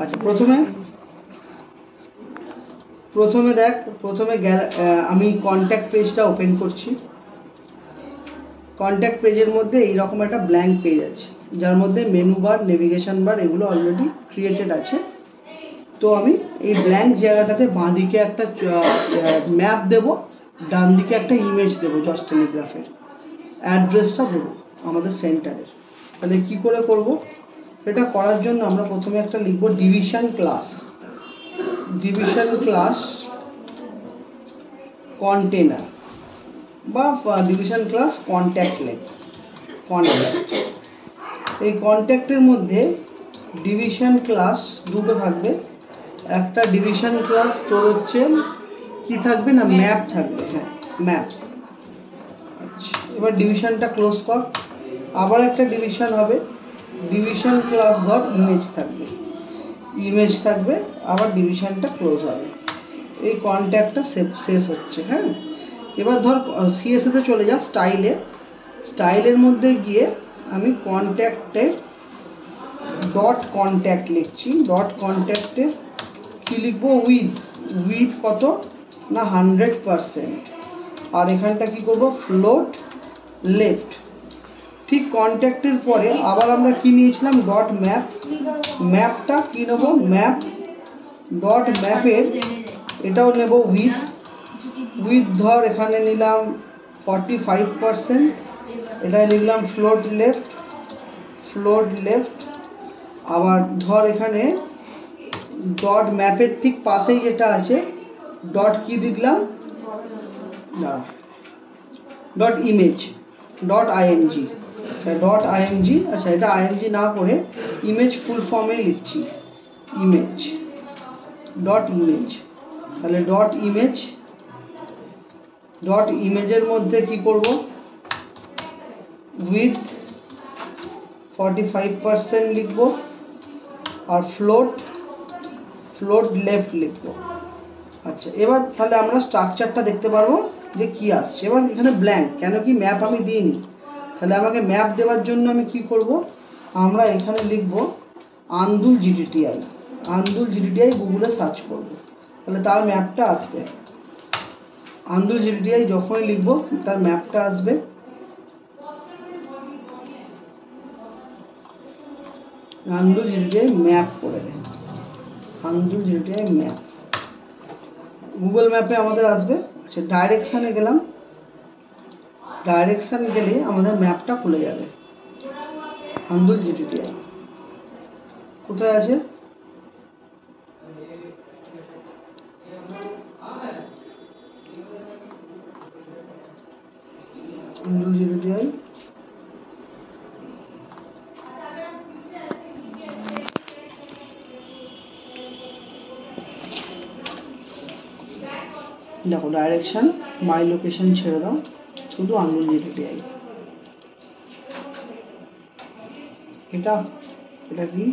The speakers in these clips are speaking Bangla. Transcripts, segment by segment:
আচ্ছা, প্রথমে দেখ, আমি কন্ট্যাক্ট পেজটা ওপেন করছি। কন্ট্যাক্ট পেজের মধ্যে এইরকম একটা ব্ল্যাঙ্ক পেজ আছে, যার মধ্যে মেনু বার, নেভিগেশন বার এগুলো অলরেডি ক্রিয়েটেড আছে। তো আমি এই ব্ল্যাঙ্ক জায়গাটাতে বাঁ দিকে একটা ম্যাপ দেব, ডান দিকে একটা ইমেজ দেবো, জস্ট টেলিগ্রাফের অ্যাড্রেসটা দেবো আমাদের সেন্টারের। তাহলে কি করে করব? এটা করার জন্য আমরা প্রথমে একটা লিখব ডিভিশন ক্লাস কন্টেনার বা ডিভিশন ক্লাস কন্ট্যাক্ট এই কন্ট্যাক্টের মধ্যে ডিভিশন ক্লাস দুটো থাকবে। একটা ডিভিশন ক্লাস তোর হচ্ছে কি থাকবে না, ম্যাপ থাকবে। হ্যাঁ, ম্যাপ। আচ্ছা, এবার ডিভিশনটা ক্লোজ কর। আবার একটা ডিভিশন হবে, ডিভিশন ক্লাস ধর ইমেজ থাকবে, আবার ডিভিশনটা ক্লোজ হবে। এই কন্ট্যাক্টটা শেষ হচ্ছে। হ্যাঁ, এবার ধর সিএসএতে চলে যা, স্টাইলের মধ্যে গিয়ে আমি ডট কন্ট্যাক্ট লিখছি। ডট কন্ট্যাক্টে কি লিখবো? উইথ কত না 100%। আর এখানটা কি করব? Float left. ঠিক কন্ট্যাক্টের পরে আবার আমরা কি নিয়েছিলাম? ডট ম্যাপটা কি নেবো? ডট ম্যাপের এটাও নেব উইথ ধর এখানে নিলাম 45%। এটাই লিখলাম ফ্লোট লেফট। আবার ধর এখানে ডট ম্যাপের ঠিক পাশেই যেটা আছে, ডট কি দিলাম? Dot image, .img। আচ্ছা, এটা img না করে ইমেজ ফুল ফর্মে লিখছি, ইমেজ। তাহলে ডট ইমেজের মধ্যে কি করব? উইথ 45% লিখব, আর ফ্লোট লেফট লিখব। আচ্ছা, এবার তাহলে আমরা স্ট্রাকচারটা দেখতে পারবো যে কি আসছে। এবার এখানে ব্ল্যাঙ্ক, কেন কি ম্যাপ আমি দিইনি। তাহলে আমাকে ম্যাপ দেওয়ার জন্য আমি কি করব? আমরা এখানে লিখব আন্দুল জিটিটিআই, গুগলে সার্চ করব, তাহলে তার ম্যাপটা আসবে। আন্দুল জিটিটিআই যখনই লিখব তার ম্যাপটা আসবে। আন্দুল জিটিটিআই ম্যাপ করে দেয়, আন্দুল জিটিটিআই ম্যাপ গুগল ম্যাপে আমাদের আসবে। আচ্ছা, ডাইরেকশানে গেলাম, ডাইরেকশান গেলে আমাদের ম্যাপটা খুলে যাবে। আন্দুল জিটিটিআই কোথায় আছে? আন্দুল জিটিটিআই দেখো, ডাইরেকশন মাই লোকেশন ছেড়ে দাও, শুধু আন্দুল জিটিটিআই। এটা কি?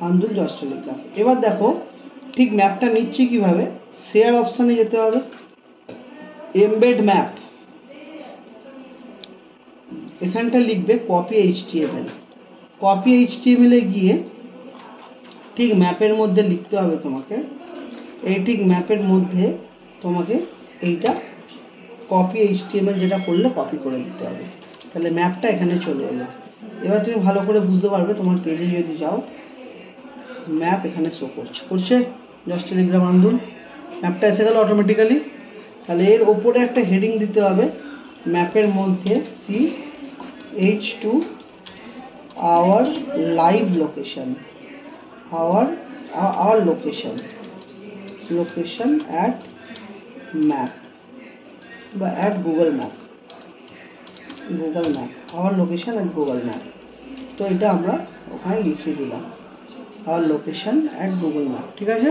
Andul just Telegraph. এবার দেখো ঠিক ম্যাপটা নিচ্ছি কিভাবে। শেয়ার অপশানে যেতে হবে, এমবেড ম্যাপ, এখানটা লিখবে কপি এইচটিএমএল। গিয়ে ঠিক ম্যাপের মধ্যে লিখতে হবে তোমাকে, এই ঠিক ম্যাপের মধ্যে তোমাকে এইটা কপি এইচটিএমএল যেটা করলে কপি করে দিতে হবে। তাহলে ম্যাপটা এখানে চলে এলো। এবার তুমি ভালো করে বুঝতে পারবে, তোমার পেজে যদি যাও ম্যাপ এখানে শো করছে জস্ট টেলিগ্রাম আন্দুল, ম্যাপটা এসে গেল অটোমেটিক্যালি। তাহলে এর ওপরে একটা হেডিং দিতে হবে, ম্যাপের মধ্যে কি H2 our live location, our location at map বা at Google map, our location at Google map. তো এটা আমরা ওখানে লিখে দিলাম, our location at Google map. ঠিক আছে।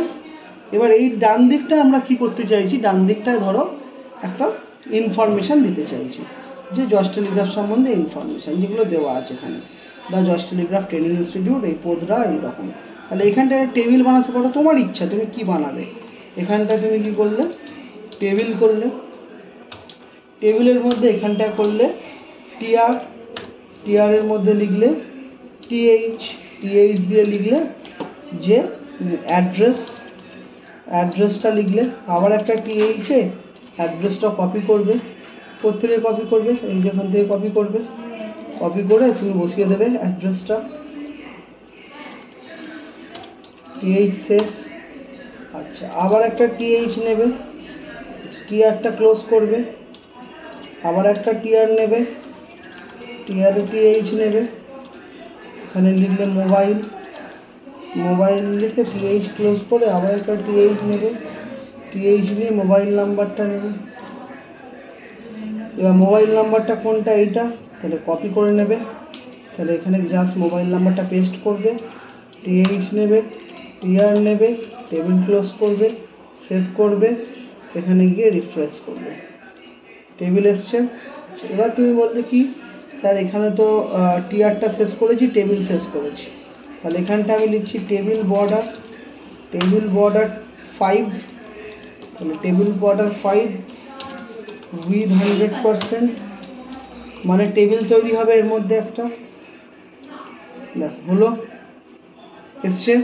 এবার এই ডান দিকটা আমরা কি করতে চাইছি? ডান দিকটায় ধরো একটা ইনফরমেশান দিতে চাইছি, যে জস্ট টেলিগ্রাফ সম্বন্ধে ইনফরমেশান যেগুলো দেওয়া আছে এখানে, বা জস্ট টেলিগ্রাফ ট্রেনিং ইনস্টিটিউট, এই পোদরা, এইরকম। তাহলে এখানটা একটা টেবিল বানাতে পারো, তোমার ইচ্ছা তুমি কি বানাবে। এখানটা তুমি কি করলে? টেবিল করলে। টেবিলের মধ্যে এখানটা করলে টিআরের মধ্যে লিখলে টিএইচ দিয়ে লিখলে যে অ্যাড্রেসটা লিখলে, আবার একটা TH এ অ্যাড্রেসটা কপি করবে, প্রত্যেকে কপি করবে, এই যেখান থেকে কপি করবে, কপি করে তুমি বসিয়ে দেবে অ্যাড্রেসটা। TH শেষ। আচ্ছা, আবার একটা TH নেবে, টিআরটা ক্লোজ করবে, আবার একটা টিআর নেবে, টিআরে TH নেবে, এখানে লিখলে মোবাইল লিখে TH ক্লোজ করে আবার একটা TH নেবে, TH নিয়ে মোবাইল নাম্বারটা নেবে। এবার মোবাইল নাম্বারটা কোনটা, এইটা, তাহলে কপি করে নেবে, তাহলে এখানে জাস্ট মোবাইল নাম্বারটা পেস্ট করবে, TH নেবে, টিআর নেবে, টেবিল ক্লোজ করবে, সেভ করবে, এখানে গিয়ে রিফ্রেশ করবে, টেবিল এসছে। আচ্ছা, এবার তুমি বলতে কি স্যার এখানে তো টিআরটা শেষ করেছি, টেবিল শেষ করেছি, তাহলে এখানটা আমি লিখছি টেবিল বর্ডার 5, তাহলে টেবিল বর্ডার 5 উইথ 100%, মানে টেবিল তৈরি হবে এর মধ্যে একটা, দেখো হলো, এসছে।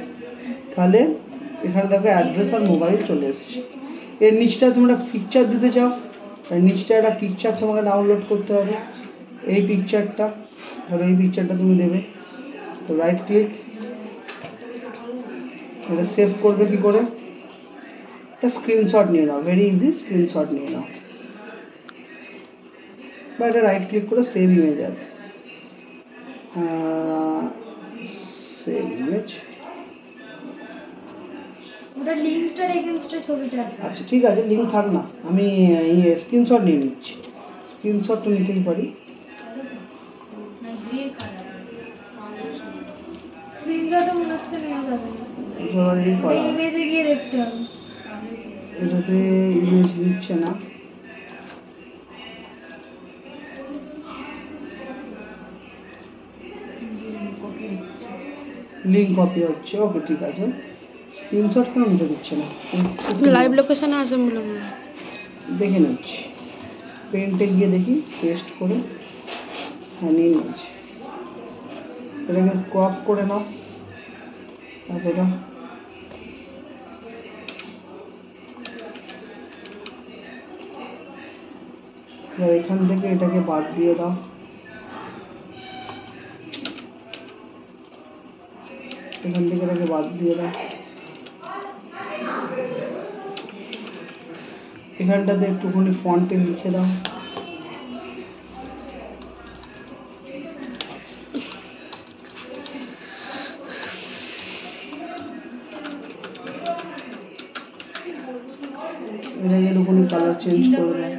তাহলে এখানে দেখো অ্যাড্রেস আর মোবাইল চলে এসছে। এর নিচটা তোমরা পিকচার দিতে চাও, এর নিচটা একটা পিকচার তোমাকে ডাউনলোড করতে হবে, এই পিকচারটা, ধরো এই পিকচারটা তুমি দেবে, তো রাইট ক্লিক, এটা সেভ করবে কি করে, একটা স্ক্রিনশট নিয়ে নাও, ভেরি ইজি, স্ক্রিনশট নিয়ে নাও, বা এটা রাইট ক্লিক করে সেভ ইমেজ আস, সেভ ইমেজ। ওটা লিংকটার এগেইনস্টে ছবিটা আছে। আচ্ছা ঠিক আছে, লিঙ্ক থাক না, আমি স্ক্রিনশট নিয়ে নিচ্ছি, স্ক্রিনশট তো নিতেই পারি। স্ক্রিনশটে মনে হচ্ছে নেওয়া যাবে না, এবার এই করা, ইমেজে গিয়ে দেখতে হবে। এটাতে ইমেজ নিচ্ছে না, লিঙ্ক কপি হচ্ছে, ওকে ঠিক আছে। স্ক্রিনশট কেন নিতে দিচ্ছে না, লাইভ লোকেশনে আছে বলে দেখে নিচ্ছি, পেন্টে গিয়ে দেখি, পেস্ট করে, হ্যাঁ নিয়ে নিয়েছি, এটাকে ক্রপ করে নাও এতটা, এবার এখান থেকে এটাকে বাদ দিয়ে দাও, এখান থেকে এটাকে বাদ দিয়ে দাও, এখানটাতে একটুখানি ফন্টে লিখে দাও, এটাকে একটুখানি কালার চেঞ্জ করে দাও,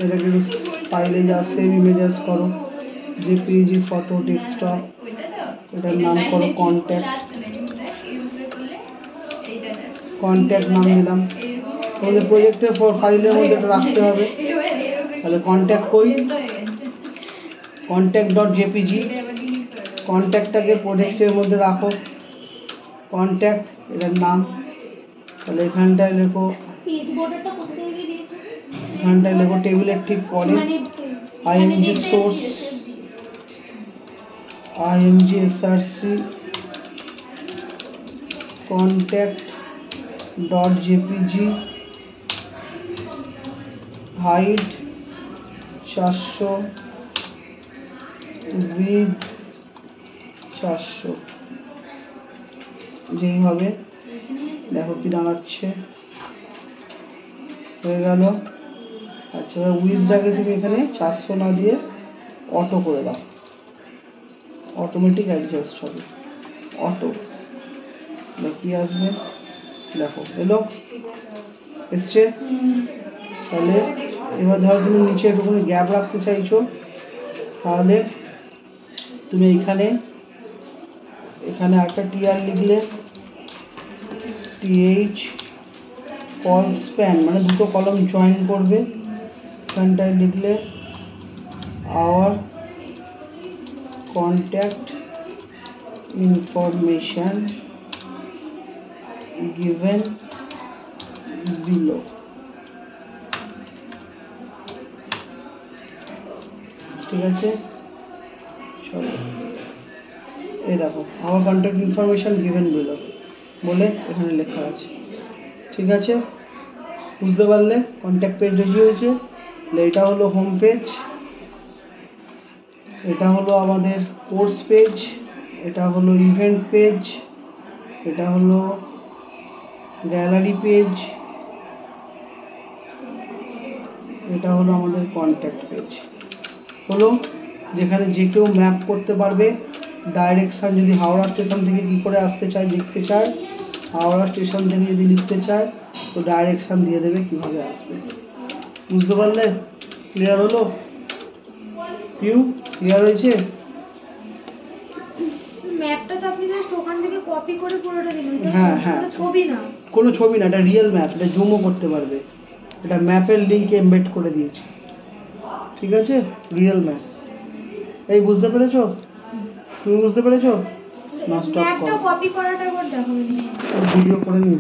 এটাকে ফাইলে যা সেভ ইমেজেস করো, জেপিইজি ফটো ডেস্কটপ, এটার নাম করো কন্ট্যাক্ট নাম দিলাম, তোমাদের প্রজেক্টের ফাইলের মধ্যে এটা রাখতে হবে, তাহলে কন্ট্যাক্ট .jpg, কন্ট্যাক্টটাকে প্রজেক্টের মধ্যে রাখো, কন্ট্যাক্ট এটার নাম, তাহলে এখানটায় লেখো, এখানটায় লেখো টেবিলের ঠিক পরে img source, img src contact.jpg height 400 width 400, যেই হবে দেখো কি দাঁড়াচ্ছে, হয়ে গেল। আচ্ছা, এবার উইথটাকে তুমি এখানে 400 না দিয়ে অটো করে দাও, অটোমেটিক অ্যাডজাস্ট হবে, অটো, কি আসবে দেখো, এলো, এসছে। তাহলে এবার ধরো তুমি নিচে একটুখানি গ্যাপ রাখতে চাইছো, তাহলে তুমি এখানে একটা টিআর লিখলে, TH কল স্প্যান, মানে দুটো কলম জয়েন করবে, এখানটায় লিখলে our contact information given below, ঠিক আছে, চলো। এই দেখো আমার কন্ট্যাক্ট ইনফরমেশন গিভেন বিলো বলে এখানে লেখা আছে। ঠিক আছে, বুঝতে পারলে? কন্ট্যাক্ট পেজ রেডি হয়েছে। এটা হলো হোম পেজ, এটা হলো আমাদের কোর্স পেজ, এটা হলো ইভেন্ট পেজ, এটা হলো গ্যালারি পেজ, এটা হলো আমাদের কন্ট্যাক্ট পেজ। হলো যেখানে যে কেউ ম্যাপ করতে পারবে, ডাইরেকশান যদি হাওড়া স্টেশন থেকে কী করে আসতে চায় দেখতে চায়, হাওড়া স্টেশন থেকে যদি লিখতে চায় তো ডাইরেকশান দিয়ে দেবে কীভাবে আসবে। বুঝতে পারলে? ক্লিয়ার হলো? ক্লিয়ার হয়েছে? ম্যাপটা তো আপনি জাস্ট ওখান থেকে কপি করে পুরোটা দিলেন, হ্যাঁ, হ্যাঁ। কোনো ছবি না। কোনো ছবি না, এটা রিয়েল ম্যাপ, এটা জুমও করতে পারবে। এটা ম্যাপের লিঙ্কে এমবেড করে দিয়েছি। ঠিক আছে, রিয়েল ম্যাপ। এই বুঝতে পেরেছো? তুমি বুঝতে পেরেছো? না, স্টপ ম্যাপটা করো, কপি করাটা একবার দেখাবেন। ভিডিও করে নিয়েছি।